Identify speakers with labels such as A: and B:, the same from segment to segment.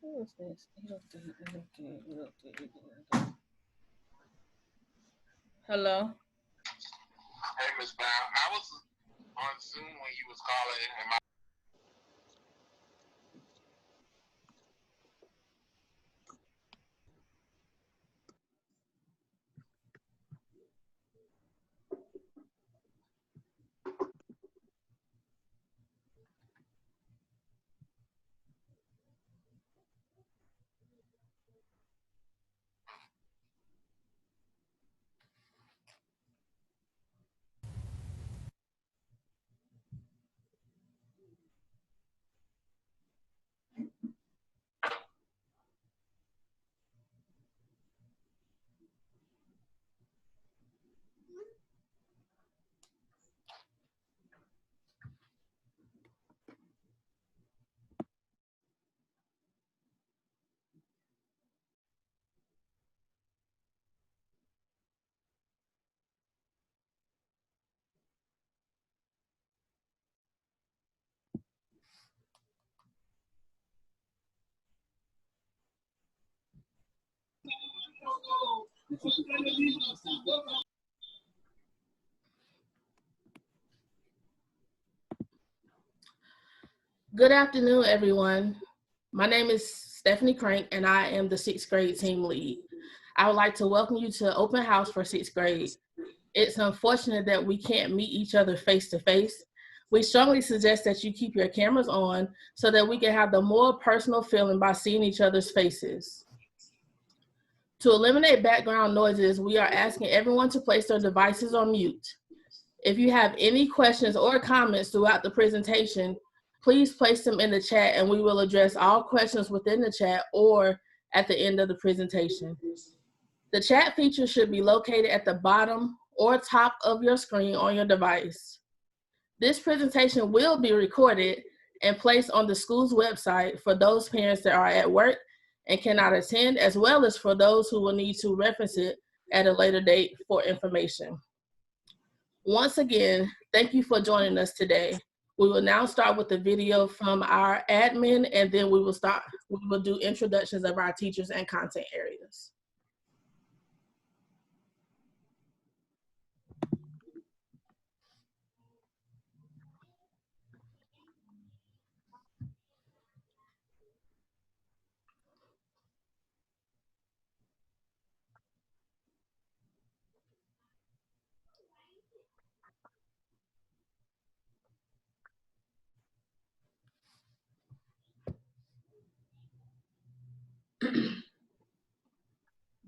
A: Who is this? Hello.
B: Hey, Miss Brown. I was on Zoom when you was calling, and my
A: Good afternoon, everyone. My name is Stephanie Crank, and I am the 6th grade team lead. I would like to welcome you to open house for 6th grade. It's unfortunate that we can't meet each other face to face. We strongly suggest that you keep your cameras on so that we can have the more personal feeling by seeing each other's faces. To eliminate background noises, we are asking everyone to place their devices on mute. If you have any questions or comments throughout the presentation, please place them in the chat and we will address all questions within the chat or at the end of the presentation. The chat feature should be located at the bottom or top of your screen on your device. This presentation will be recorded and placed on the school's website for those parents that are at work and cannot attend, as well as for those who will need to reference it at a later date for information. Once again, thank you for joining us today. We will now start with the video from our admin, and then we will do introductions of our teachers and content areas.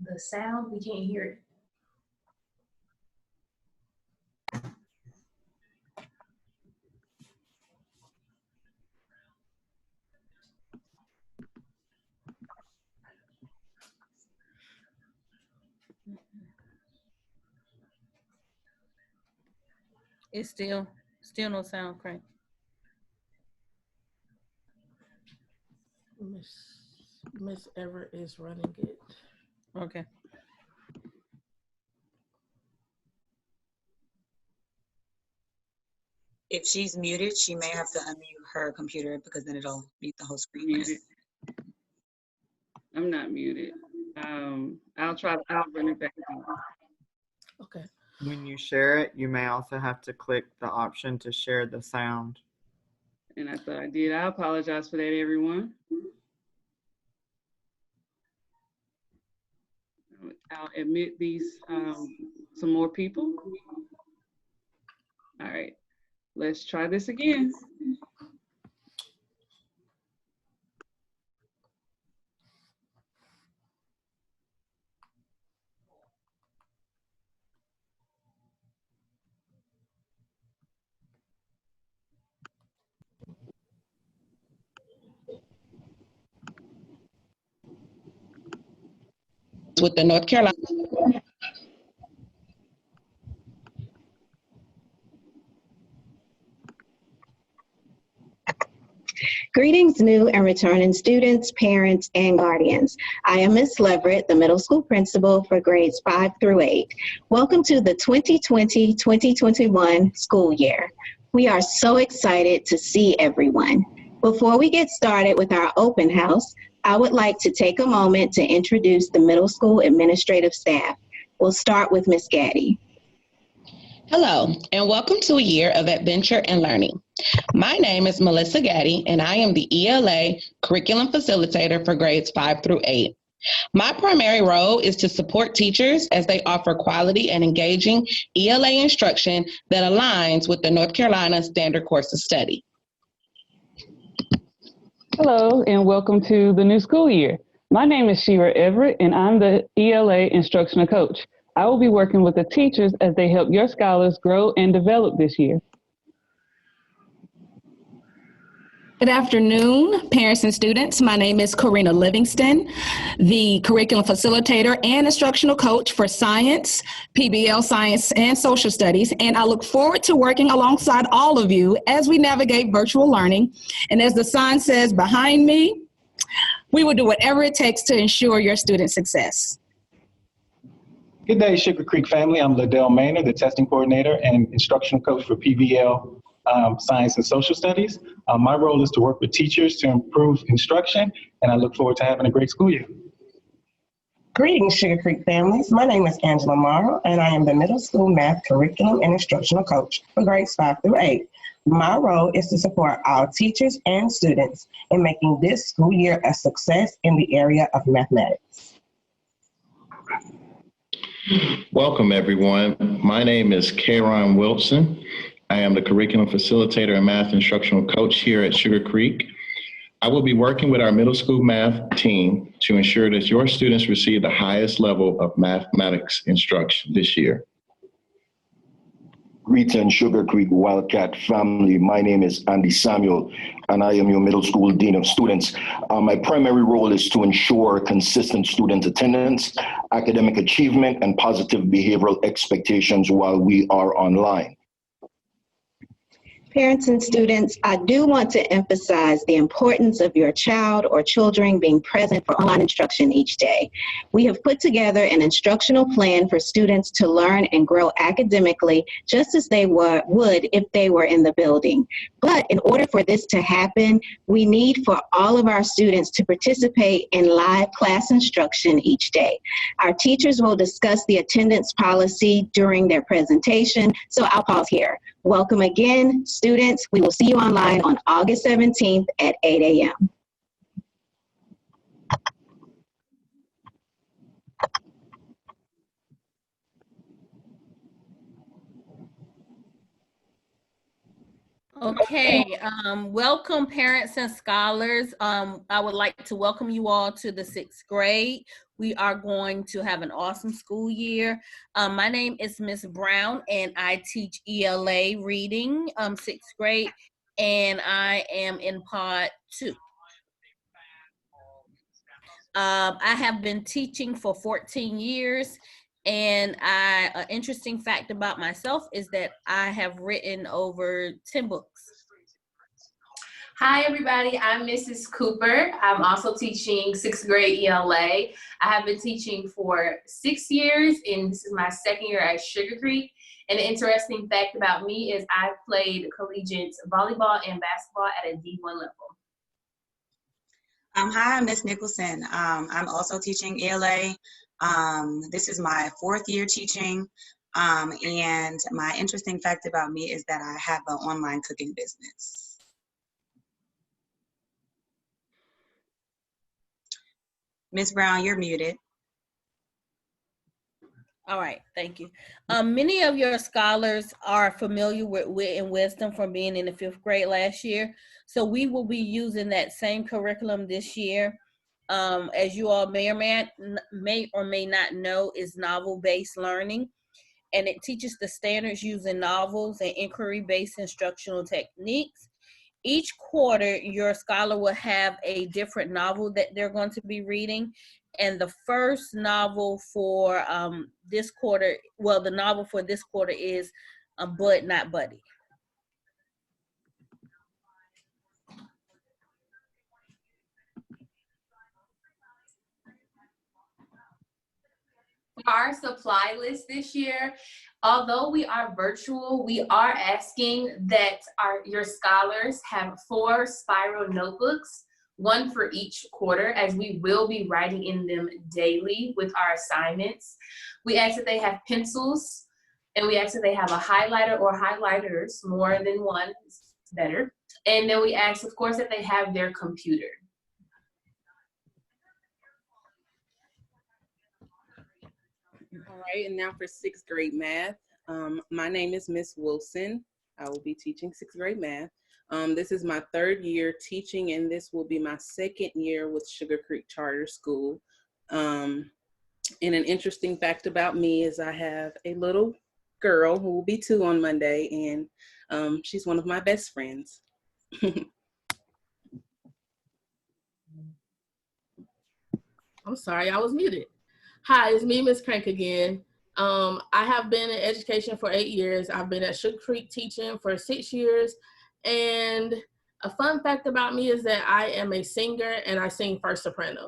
C: The sound, we can't hear it.
A: It's still no sound, Crank. Miss Everett is running it. Okay.
D: If she's muted, she may have to unmute her computer because then it'll mute the whole screen.
E: Muted. I'm not muted. I'll run it back again.
A: Okay.
F: When you share it, you may also have to click the option to share the sound.
E: And I thought I did. I apologize for that, everyone. I'll admit these some more people. All right, let's try this again.
G: With the North Carolina. Greetings, new and returning students, parents, and guardians. I am Ms. Leverett, the middle school principal for grades 5 through 8. Welcome to the 2020-2021 school year. We are so excited to see everyone. Before we get started with our open house, I would like to take a moment to introduce the middle school administrative staff. We'll start with Ms. Gaddy.
H: Hello, and welcome to a year of adventure and learning. My name is Melissa Gaddy, and I am the ELA curriculum facilitator for grades 5 through 8. My primary role is to support teachers as they offer quality and engaging ELA instruction that aligns with the North Carolina Standard Course of Study.
E: Hello, and welcome to the new school year. My name is Shira Everett, and I'm the ELA instructional coach. I will be working with the teachers as they help your scholars grow and develop this year.
I: Good afternoon, parents and students. My name is Karina Livingston, the curriculum facilitator and instructional coach for science, PBL science, and social studies. And I look forward to working alongside all of you as we navigate virtual learning. And as the sign says behind me, we will do whatever it takes to ensure your student success.
J: Good day, Sugar Creek family. I'm Ladell Maynard, the testing coordinator and instructional coach for PBL Science and Social Studies. My role is to work with teachers to improve instruction, and I look forward to having a great school year.
K: Greetings, Sugar Creek families. My name is Angela Morrow, and I am the middle school math curriculum and instructional coach for grades 5 through 8. My role is to support all teachers and students in making this school year a success in the area of mathematics.
L: Welcome, everyone. My name is Karon Wilson. I am the curriculum facilitator and math instructional coach here at Sugar Creek. I will be working with our middle school math team to ensure that your students receive the highest level of mathematics instruction this year.
M: Greetings, Sugar Creek Wildcat family. My name is Andy Samuel, and I am your middle school dean of students. My primary role is to ensure consistent student attendance, academic achievement, and positive behavioral expectations while we are online.
G: Parents and students, I do want to emphasize the importance of your child or children being present for online instruction each day. We have put together an instructional plan for students to learn and grow academically just as they would if they were in the building. But in order for this to happen, we need for all of our students to participate in live class instruction each day. Our teachers will discuss the attendance policy during their presentation, so I'll pause here. Welcome again, students. We will see you online on August 17th at 8 a.m.
A: Okay, welcome parents and scholars. I would like to welcome you all to the 6th grade. We are going to have an awesome school year. My name is Miss Brown, and I teach ELA reading, 6th grade, and I am in part 2. I have been teaching for 14 years, and an interesting fact about myself is that I have written over 10 books.
N: Hi, everybody. I'm Mrs. Cooper. I'm also teaching 6th grade ELA. I have been teaching for 6 years, and this is my 2nd year at Sugar Creek. And an interesting fact about me is I played collegiate volleyball and basketball at a D1 level.
D: Hi, I'm Ms. Nicholson. I'm also teaching ELA. This is my 4th year teaching. And my interesting fact about me is that I have an online cooking business. Ms. Brown, you're muted.
A: All right, thank you. Many of your scholars are familiar with Wit and Wisdom from being in the 5th grade last year. So we will be using that same curriculum this year. As you all may or may not know, is novel-based learning. And it teaches the standards using novels and inquiry-based instructional techniques. Each quarter, your scholar will have a different novel that they're going to be reading. And the first novel for this quarter, well, the novel for this quarter is Bud Not Buddy.
N: our supply list this year, although we are virtual, we are asking that your scholars have 4 spiral notebooks, 1 for each quarter, as we will be writing in them daily with our assignments. We ask that they have pencils, and we ask that they have a highlighter or highlighters, more than one is better. And then we ask, of course, that they have their computer.
O: All right, and now for 6th grade math. My name is Miss Wilson. I will be teaching 6th grade math. This is my 3rd year teaching, and this will be my 2nd year with Sugar Creek Charter School. And an interesting fact about me is I have a little girl who will be 2 on Monday, and she's one of my best friends.
A: I'm sorry, I was muted. Hi, it's me, Miss Crank again. I have been in education for 8 years. I've been at Sugar Creek teaching for 6 years. And a fun fact about me is that I am a singer and I sing first soprano.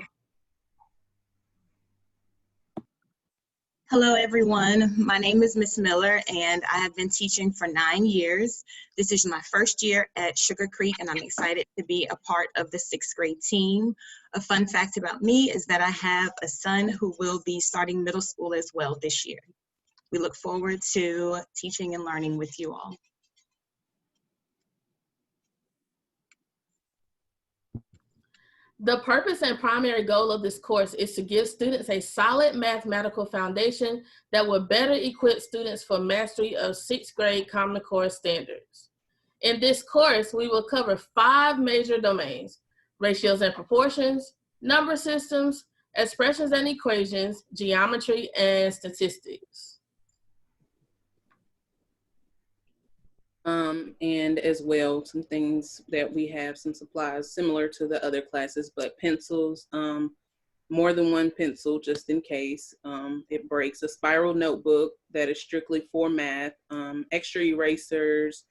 D: Hello, everyone. My name is Miss Miller, and I have been teaching for 9 years. This is my 1st year at Sugar Creek, and I'm excited to be a part of the 6th grade team. A fun fact about me is that I have a son who will be starting middle school as well this year. We look forward to teaching and learning with you all.
A: The purpose and primary goal of this course is to give students a solid mathematical foundation that will better equip students for mastery of 6th grade Common Core standards. In this course, we will cover 5 major domains: ratios and proportions, number systems, expressions and equations, geometry, and statistics.
O: And as well, some things that we have, some supplies similar to the other classes, but pencils, more than 1 pencil just in case it breaks, a spiral notebook that is strictly for math, extra erasers,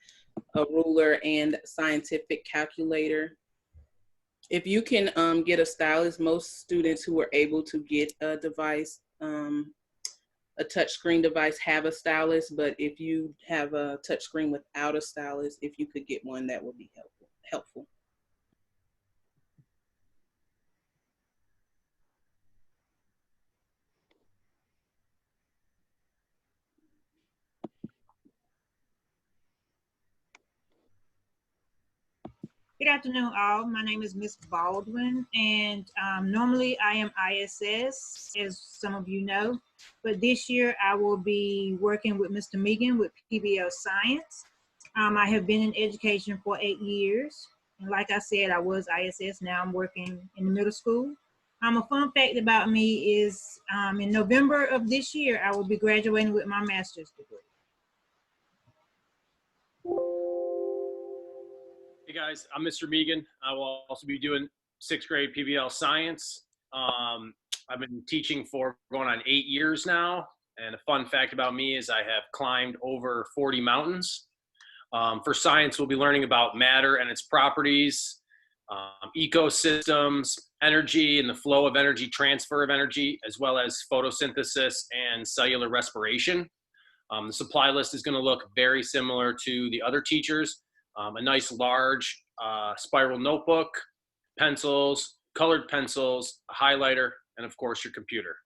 O: a ruler, and scientific calculator. If you can get a stylus, most students who are able to get a device, a touchscreen device, have a stylus, but if you have a touchscreen without a stylus, if you could get one, that would be helpful.
P: Good afternoon, all. My name is Miss Baldwin, and normally I am ISS, as some of you know, but this year I will be working with Mr. Megan with PBL Science. I have been in education for 8 years, and like I said, I was ISS. Now I'm working in the middle school. A fun fact about me is in November of this year, I will be graduating with my master's degree.
Q: Hey guys, I'm Mr. Megan. I will also be doing 6th grade PBL Science. I've been teaching for going on 8 years now. And a fun fact about me is I have climbed over 40 mountains. For science, we'll be learning about matter and its properties, ecosystems, energy and the flow of energy, transfer of energy, as well as photosynthesis and cellular respiration. The supply list is going to look very similar to the other teachers. A nice large spiral notebook, pencils, colored pencils, a highlighter, and of course your computer.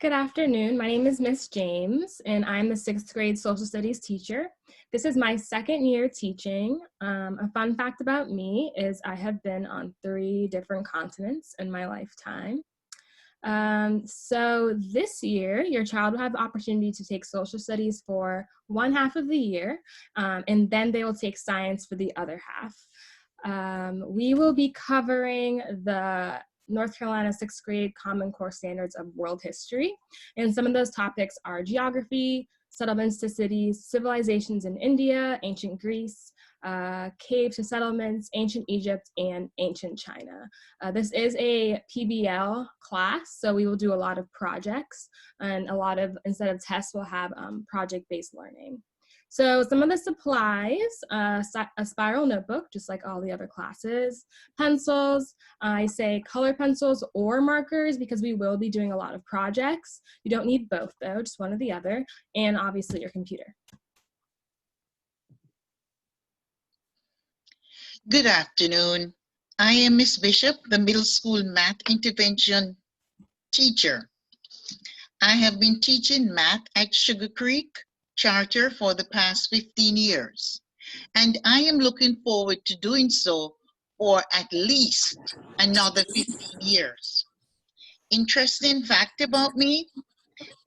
R: Good afternoon. My name is Miss James, and I'm the 6th grade social studies teacher. This is my 2nd year teaching. A fun fact about me is I have been on 3 different continents in my lifetime. So this year, your child will have the opportunity to take social studies for 1 half of the year, and then they will take science for the other half. We will be covering the North Carolina 6th grade Common Core Standards of World History. And some of those topics are geography, settlements to cities, civilizations in India, ancient Greece, caves to settlements, ancient Egypt, and ancient China. This is a PBL class, so we will do a lot of projects and a lot of, instead of tests, we'll have project-based learning. So some of the supplies, a spiral notebook, just like all the other classes, pencils, I say color pencils or markers because we will be doing a lot of projects. You don't need both though, just one or the other, and obviously your computer.
S: Good afternoon. I am Miss Bishop, the middle school math intervention teacher. I have been teaching math at Sugar Creek Charter for the past 15 years, and I am looking forward to doing so for at least another 15 years. Interesting fact about me,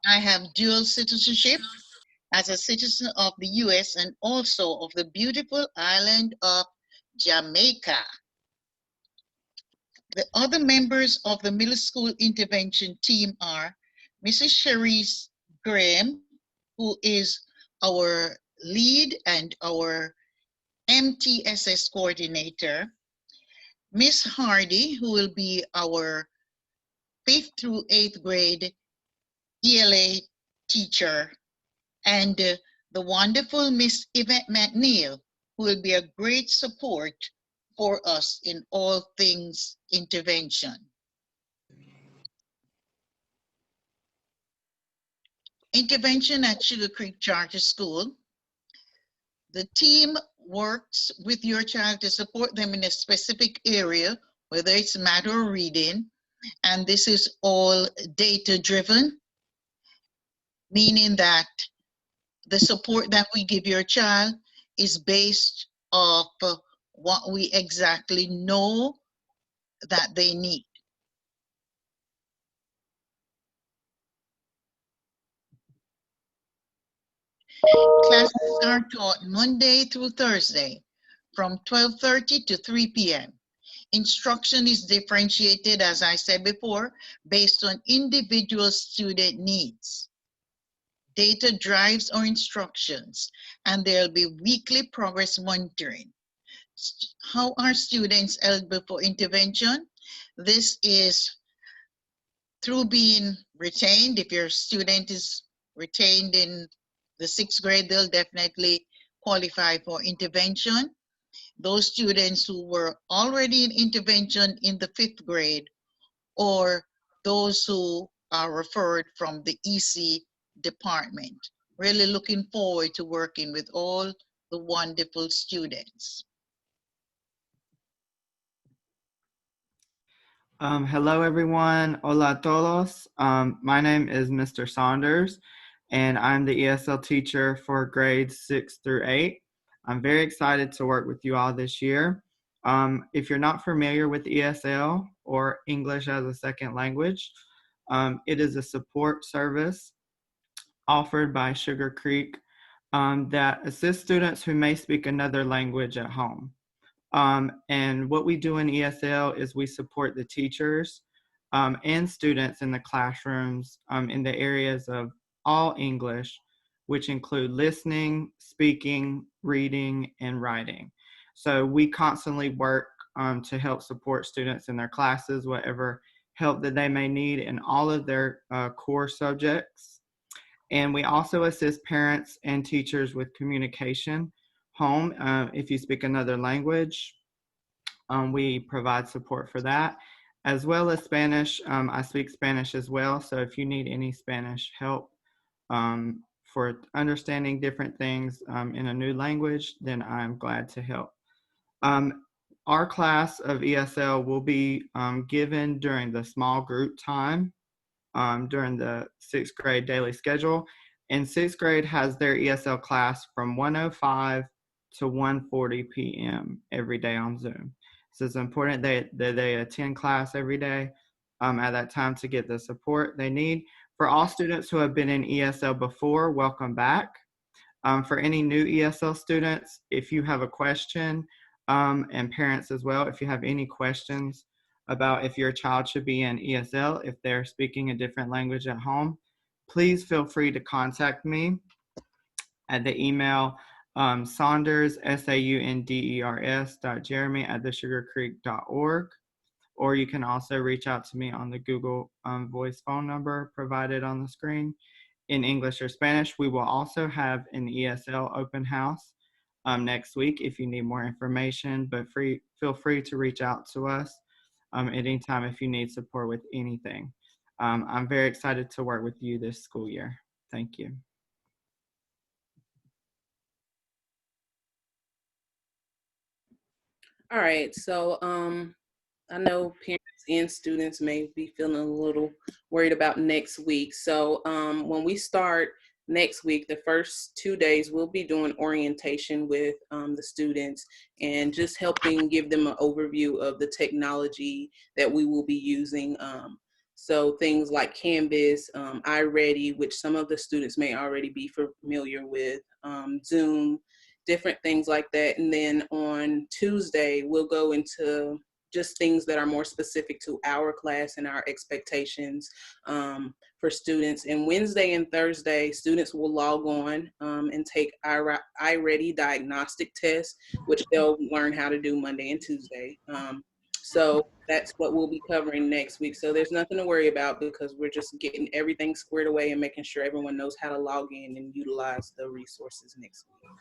S: I have dual citizenship as a citizen of the US and also of the beautiful island of Jamaica. The other members of the middle school intervention team are Mrs. Cherise Graham, who is our lead and our MTSS coordinator, Miss Hardy, who will be our 5th through 8th grade ELA teacher, and the wonderful Miss Yvette McNeil, who will be a great support for us in all things intervention. Intervention at Sugar Creek Charter School. The team works with your child to support them in a specific area, whether it's math or reading, and this is all data-driven, meaning that the support that we give your child is based off what we exactly know that they need. Classes are taught Monday through Thursday from 12:30 to 3 p.m. Instruction is differentiated, as I said before, based on individual student needs. Data drives our instructions, and there'll be weekly progress monitoring. How are students eligible for intervention? This is through being retained. If your student is retained in the 6th grade, they'll definitely qualify for intervention. Those students who were already in intervention in the 5th grade, or those who are referred from the EC department. Really looking forward to working with all the wonderful students.
F: Hello, everyone. Hola a todos. My name is Mr. Saunders, and I'm the ESL teacher for grades 6 through 8. I'm very excited to work with you all this year. If you're not familiar with ESL or English as a second language, it is a support service offered by Sugar Creek that assists students who may speak another language at home. And what we do in ESL is we support the teachers and students in the classrooms in the areas of all English, which include listening, speaking, reading, and writing. So we constantly work to help support students in their classes, whatever help that they may need in all of their core subjects. And we also assist parents and teachers with communication home. If you speak another language, we provide support for that, as well as Spanish. I speak Spanish as well, so if you need any Spanish help for understanding different things in a new language, then I'm glad to help. Our class of ESL will be given during the small group time during the 6th grade daily schedule. And 6th grade has their ESL class from 1:05 to 1:40 p.m. every day on Zoom. So it's important that they attend class every day at that time to get the support they need. For all students who have been in ESL before, welcome back. For any new ESL students, if you have a question, and parents as well, if you have any questions about if your child should be in ESL, if they're speaking a different language at home, please feel free to contact me at the email Saunders, saunders.jeremy@thesugarcreek.org, or you can also reach out to me on the Google Voice phone number provided on the screen. in English or Spanish. We will also have an ESL open house next week if you need more information, but feel free to reach out to us anytime if you need support with anything. I'm very excited to work with you this school year. Thank you.
O: All right, so I know parents and students may be feeling a little worried about next week. So when we start next week, the first 2 days, we'll be doing orientation with the students and just helping give them an overview of the technology that we will be using. So things like Canvas, iReady, which some of the students may already be familiar with, Zoom, different things like that. And then on Tuesday, we'll go into just things that are more specific to our class and our expectations for students. And Wednesday and Thursday, students will log on and take iReady diagnostic tests, which they'll learn how to do Monday and Tuesday. So that's what we'll be covering next week. So there's nothing to worry about because we're just getting everything squared away and making sure everyone knows how to log in and utilize the resources next week.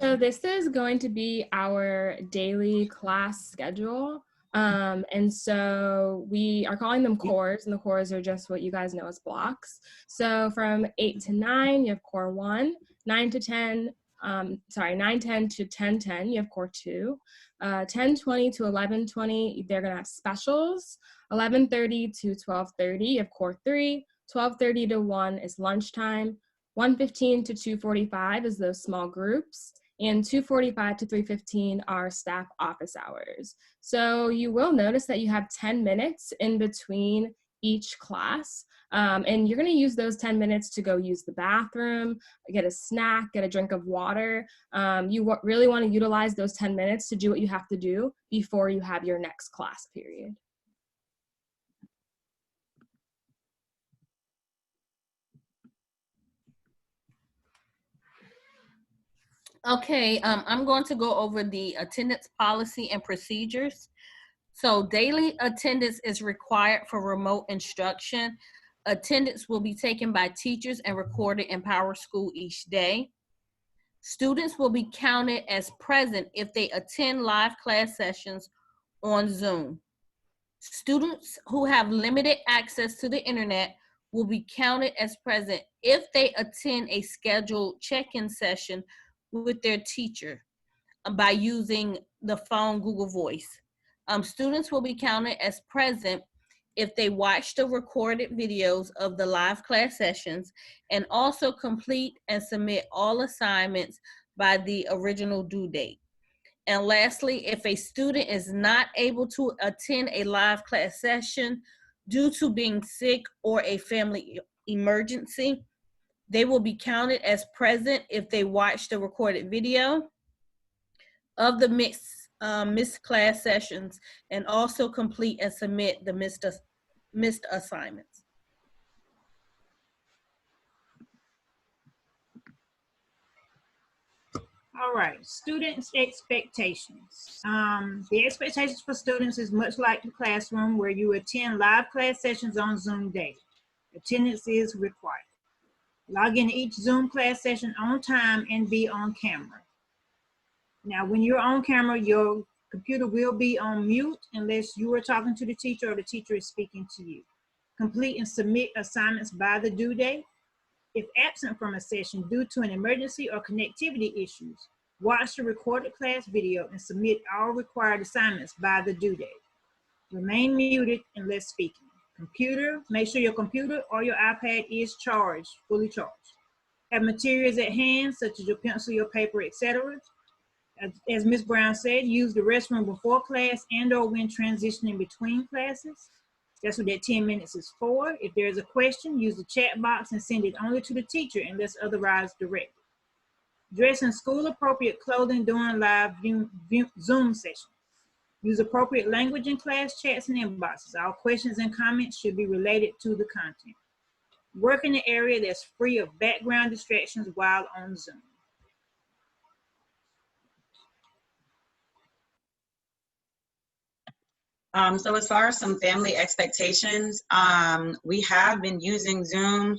R: So this is going to be our daily class schedule. And so we are calling them cores, and the cores are just what you guys know as blocks. So from 8 to 9, you have core 1, 9 to 10, 9:10 to 10:10, you have core 2, 10:20 to 11:20, they're gonna have specials, 11:30 to 12:30, you have core 3, 12:30 to 1 is lunchtime, 1:15 to 2:45 is those small groups, and 2:45 to 3:15 are staff office hours. So you will notice that you have 10 minutes in between each class, and you're going to use those 10 minutes to go use the bathroom, get a snack, get a drink of water. You really want to utilize those 10 minutes to do what you have to do before you have your next class period.
T: Okay, I'm going to go over the attendance policy and procedures. So daily attendance is required for remote instruction. Attendance will be taken by teachers and recorded in PowerSchool each day. Students will be counted as present if they attend live class sessions on Zoom. Students who have limited access to the internet will be counted as present if they attend a scheduled check-in session with their teacher by using the phone Google Voice. Students will be counted as present if they watch the recorded videos of the live class sessions and also complete and submit all assignments by the original due date. And lastly, if a student is not able to attend a live class session due to being sick or a family emergency, they will be counted as present if they watch the recorded video of the missed class sessions and also complete and submit the missed assignments.
P: All right, students' expectations. The expectations for students is much like the classroom where you attend live class sessions on Zoom daily. Attendance is required. Log in each Zoom class session on time and be on camera. Now, when you're on camera, your computer will be on mute unless you are talking to the teacher or the teacher is speaking to you. Complete and submit assignments by the due date. If absent from a session due to an emergency or connectivity issues, watch the recorded class video and submit all required assignments by the due date. Remain muted unless speaking. Computer, make sure your computer or your iPad is charged, fully charged. Have materials at hand, such as your pencil, your paper, etc. As Ms. Brown said, use the restroom before class and or when transitioning between classes. That's what that 10 minutes is for. If there's a question, use the chat box and send it only to the teacher unless otherwise directed. Dress in school appropriate clothing during live Zoom sessions. Use appropriate language in class chats and inboxes. All questions and comments should be related to the content. Work in an area that's free of background distractions while on Zoom.
D: So as far as some family expectations, we have been using Zoom.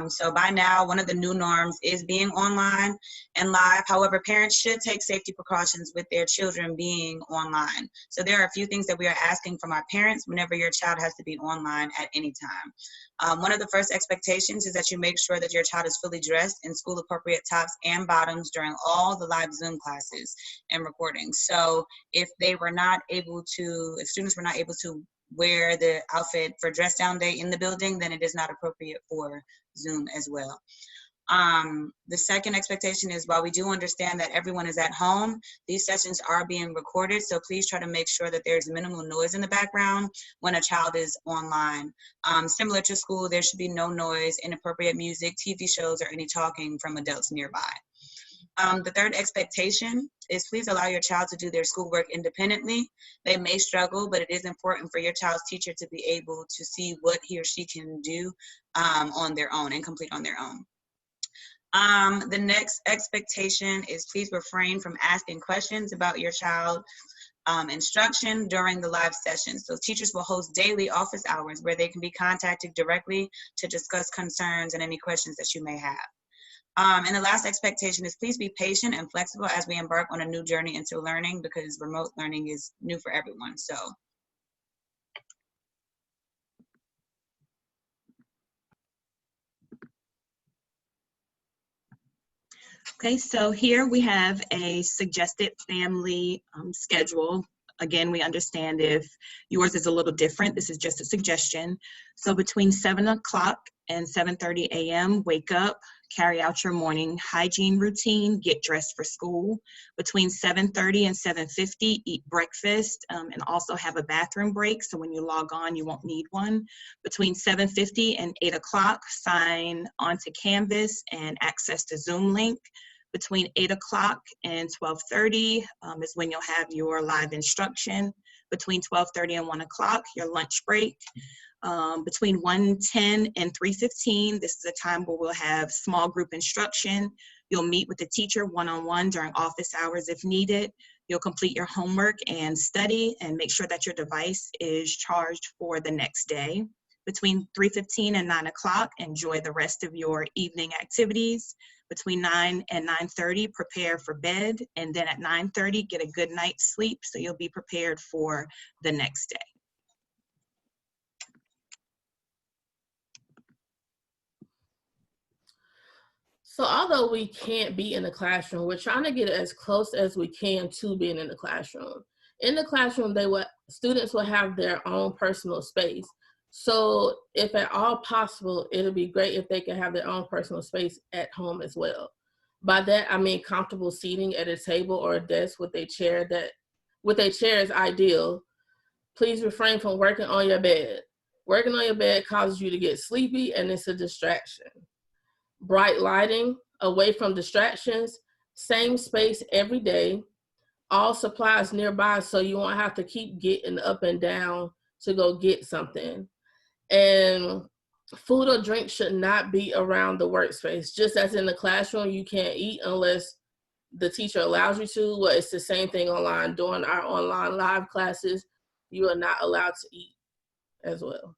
D: So by now, one of the new norms is being online and live. However, parents should take safety precautions with their children being online. So there are a few things that we are asking from our parents whenever your child has to be online at any time. One of the first expectations is that you make sure that your child is fully dressed in school appropriate tops and bottoms during all the live Zoom classes and recordings. So if they were not able to, if students were not able to wear the outfit for dress down day in the building, then it is not appropriate for Zoom as well. The second expectation is, while we do understand that everyone is at home, these sessions are being recorded, so please try to make sure that there's minimal noise in the background when a child is online. Similar to school, there should be no noise, inappropriate music, TV shows, or any talking from adults nearby. The third expectation is, please allow your child to do their schoolwork independently. They may struggle, but it is important for your child's teacher to be able to see what he or she can do on their own and complete on their own. The next expectation is, please refrain from asking questions about your child's instruction during the live sessions. So teachers will host daily office hours where they can be contacted directly to discuss concerns and any questions that you may have. And the last expectation is, please be patient and flexible as we embark on a new journey into learning, because remote learning is new for everyone. So. Okay, so here we have a suggested family schedule. Again, we understand if yours is a little different, this is just a suggestion. So between 7 o'clock and 7:30 a.m., wake up, carry out your morning hygiene routine, get dressed for school. Between 7:30 and 7:50, eat breakfast and also have a bathroom break, so when you log on, you won't need one. Between 7:50 and 8 o'clock, sign onto Canvas and access the Zoom link. Between 8 o'clock and 12:30 is when you'll have your live instruction. Between 12:30 and 1 o'clock, your lunch break. Between 1:10 and 3:15, this is a time where we'll have small group instruction. You'll meet with the teacher one-on-one during office hours if needed. You'll complete your homework and study and make sure that your device is charged for the next day. Between 3:15 and 9 o'clock, enjoy the rest of your evening activities. Between 9 and 9:30, prepare for bed. And then at 9:30, get a good night's sleep so you'll be prepared for the next day.
A: So although we can't be in the classroom, we're trying to get as close as we can to being in the classroom. In the classroom, students will have their own personal space. So if at all possible, it'll be great if they can have their own personal space at home as well. By that, I mean comfortable seating at a table or a desk with a chair is ideal. Please refrain from working on your bed. Working on your bed causes you to get sleepy and it's a distraction. Bright lighting, away from distractions, same space every day, all supplies nearby so you won't have to keep getting up and down to go get something. And food or drink should not be around the workspace. Just as in the classroom, you can't eat unless the teacher allows you to. Well, it's the same thing online. During our online live classes, you are not allowed to eat as well.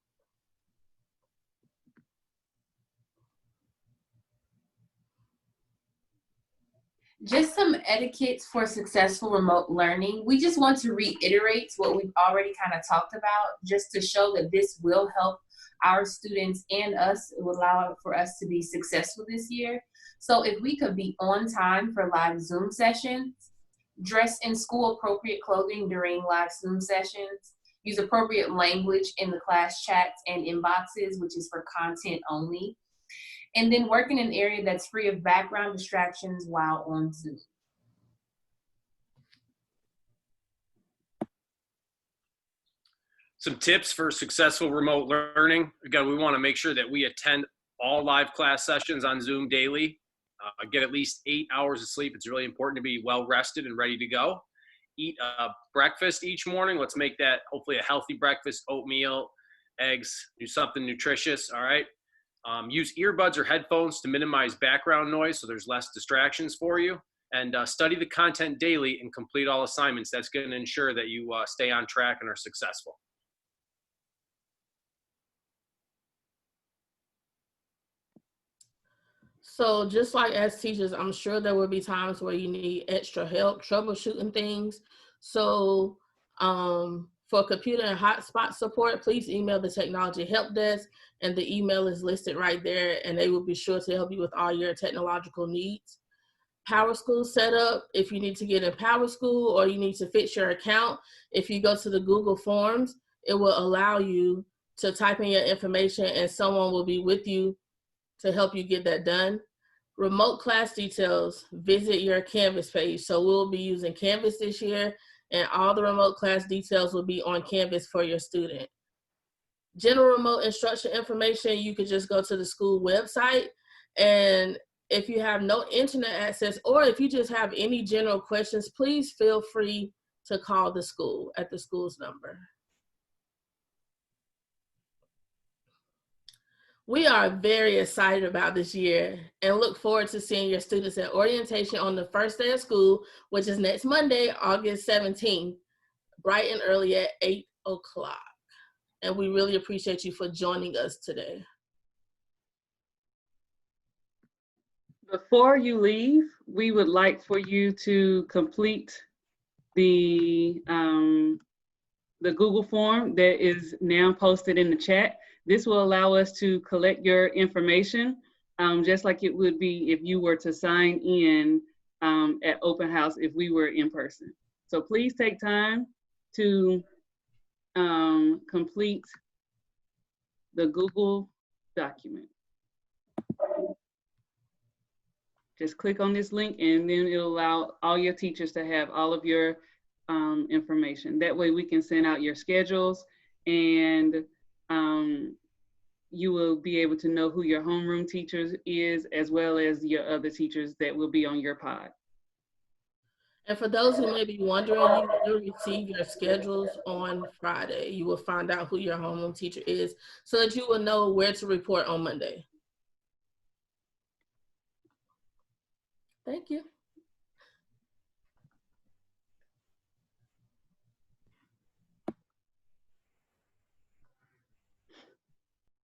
N: Just some etiquettes for successful remote learning. We just want to reiterate what we've already kind of talked about, just to show that this will help our students and us. It will allow for us to be successful this year. So if we could be on time for live Zoom sessions, dress in school appropriate clothing during live Zoom sessions, use appropriate language in the class chats and inboxes, which is for content only, and then work in an area that's free of background distractions while on Zoom.
Q: Some tips for successful remote learning. Again, we want to make sure that we attend all live class sessions on Zoom daily. Get at least 8 hours of sleep. It's really important to be well rested and ready to go. Eat breakfast each morning. Let's make that hopefully a healthy breakfast, oatmeal, eggs, do something nutritious, all right? Use earbuds or headphones to minimize background noise so there's less distractions for you. and study the content daily and complete all assignments. That's going to ensure that you stay on track and are successful.
A: So just like as teachers, I'm sure there will be times where you need extra help troubleshooting things. So for computer and hotspot support, please email the technology help desk, and the email is listed right there, and they will be sure to help you with all your technological needs. Power School setup, if you need to get in Power School or you need to fix your account, if you go to the Google Forms, it will allow you to type in your information and someone will be with you to help you get that done. Remote class details, visit your Canvas page. So we'll be using Canvas this year, and all the remote class details will be on Canvas for your student. General remote instruction information, you could just go to the school website, and if you have no internet access or if you just have any general questions, please feel free to call the school at the school's number. We are very excited about this year and look forward to seeing your students at orientation on the first day of school, which is next Monday, August 17th, bright and early at 8 o'clock. And we really appreciate you for joining us today.
E: Before you leave, we would like for you to complete the Google form that is now posted in the chat. This will allow us to collect your information, just like it would be if you were to sign in at open house if we were in person. So please take time to complete the Google document. Just click on this link and then it'll allow all your teachers to have all of your information. That way we can send out your schedules, and you will be able to know who your homeroom teachers is, as well as your other teachers that will be on your pod.
A: And for those who may be wondering, you will receive your schedules on Friday. You will find out who your homeroom teacher is so that you will know where to report on Monday. Thank you.